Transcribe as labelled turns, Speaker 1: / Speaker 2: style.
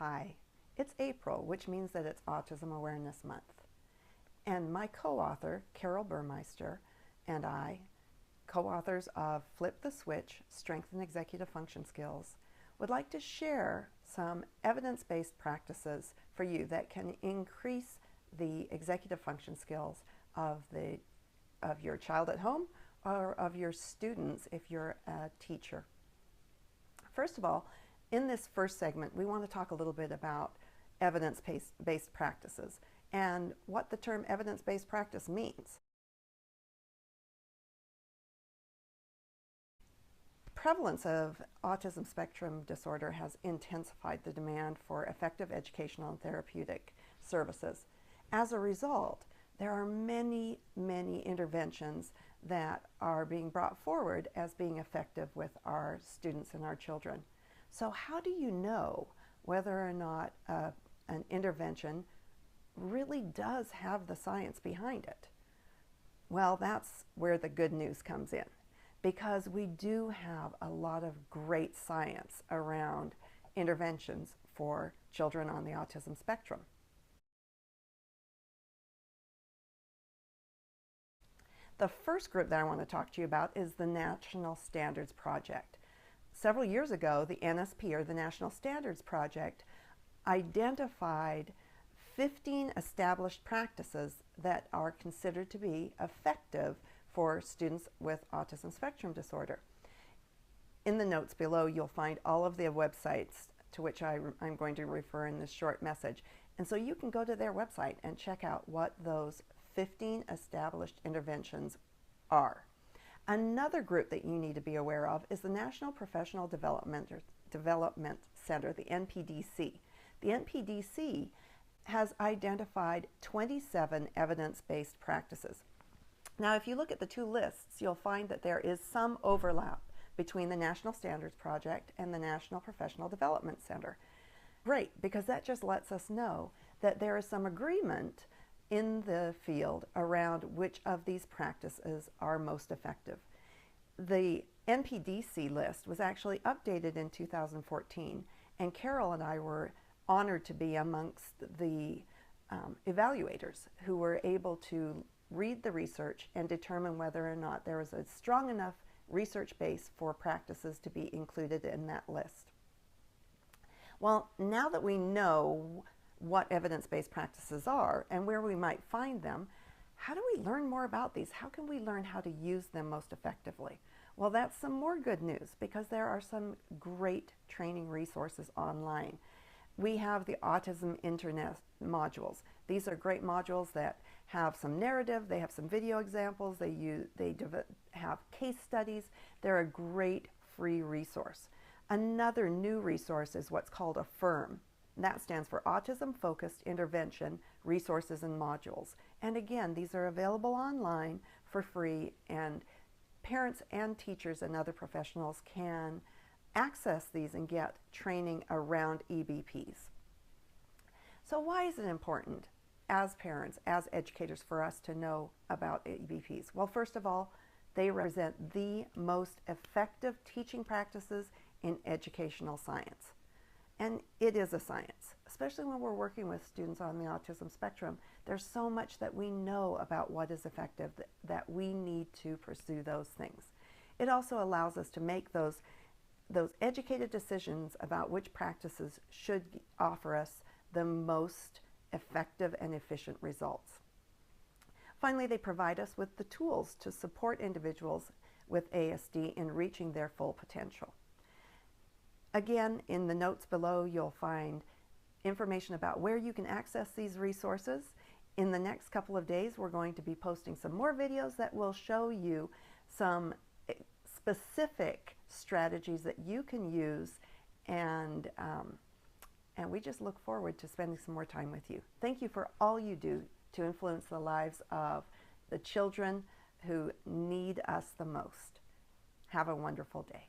Speaker 1: Hi, it's April, which means that it's Autism Awareness Month. And my co-author, Carol Burmeister, and I, co-authors of Flip the Switch, Strengthen Executive Function Skills, would like to share some evidence-based practices for you that can increase the executive function skills of your child at home or of your students if you're a teacher. First of all, in this first segment, we want to talk a little bit about evidence-based practices and what the term evidence-based practice means. The prevalence of autism spectrum disorder has intensified the demand for effective educational and therapeutic services. As a result, there are many interventions that are being brought forward as being effective with our students and our children. So how do you know whether or not an intervention really does have the science behind it? Well, that's where the good news comes in, because we do have a lot of great science around interventions for children on the autism spectrum. The first group that I want to talk to you about is the National Standards Project. Several years ago, the NSP, or the National Standards Project, identified 15 established practices that are considered to be effective for students with autism spectrum disorder. In the notes below, you'll find all of the websites to which I'm going to refer in this short message. And so you can go to their website and check out what those 15 established interventions are. Another group that you need to be aware of is the National Professional Development Center, the NPDC. The NPDC has identified 27 evidence-based practices. Now, if you look at the two lists, you'll find that there is some overlap between the National Standards Project and the National Professional Development Center. Great, because that just lets us know that there is some agreement in the field around which of these practices are most effective. The NPDC list was actually updated in 2014, and Carol and I were honored to be amongst the evaluators who were able to read the research and determine whether or not there was a strong enough research base for practices to be included in that list. Well, now that we know what evidence-based practices are and where we might find them, how do we learn more about these? How can we learn how to use them most effectively? Well, that's some more good news, because there are some great training resources online. We have the Autism Internet modules. These are great modules that have some narrative, they have some video examples, they have case studies. They're a great free resource. Another new resource is what's called AFFIRM. That stands for Autism Focused Intervention Resources and Modules. And again, these are available online for free, and parents and teachers and other professionals can access these and get training around EBPs. So why is it important as parents, as educators, for us to know about EBPs? Well, first of all, they represent the most effective teaching practices in educational science. And it is a science, especially when we're working with students on the autism spectrum. There's so much that we know about what is effective that we need to pursue those things. It also allows us to make those educated decisions about which practices should offer us the most effective and efficient results. Finally, they provide us with the tools to support individuals with ASD in reaching their full potential. Again, in the notes below, you'll find information about where you can access these resources. In the next couple of days, we're going to be posting some more videos that will show you some specific strategies that you can use, and we just look forward to spending some more time with you. Thank you for all you do to influence the lives of the children who need us the most. Have a wonderful day.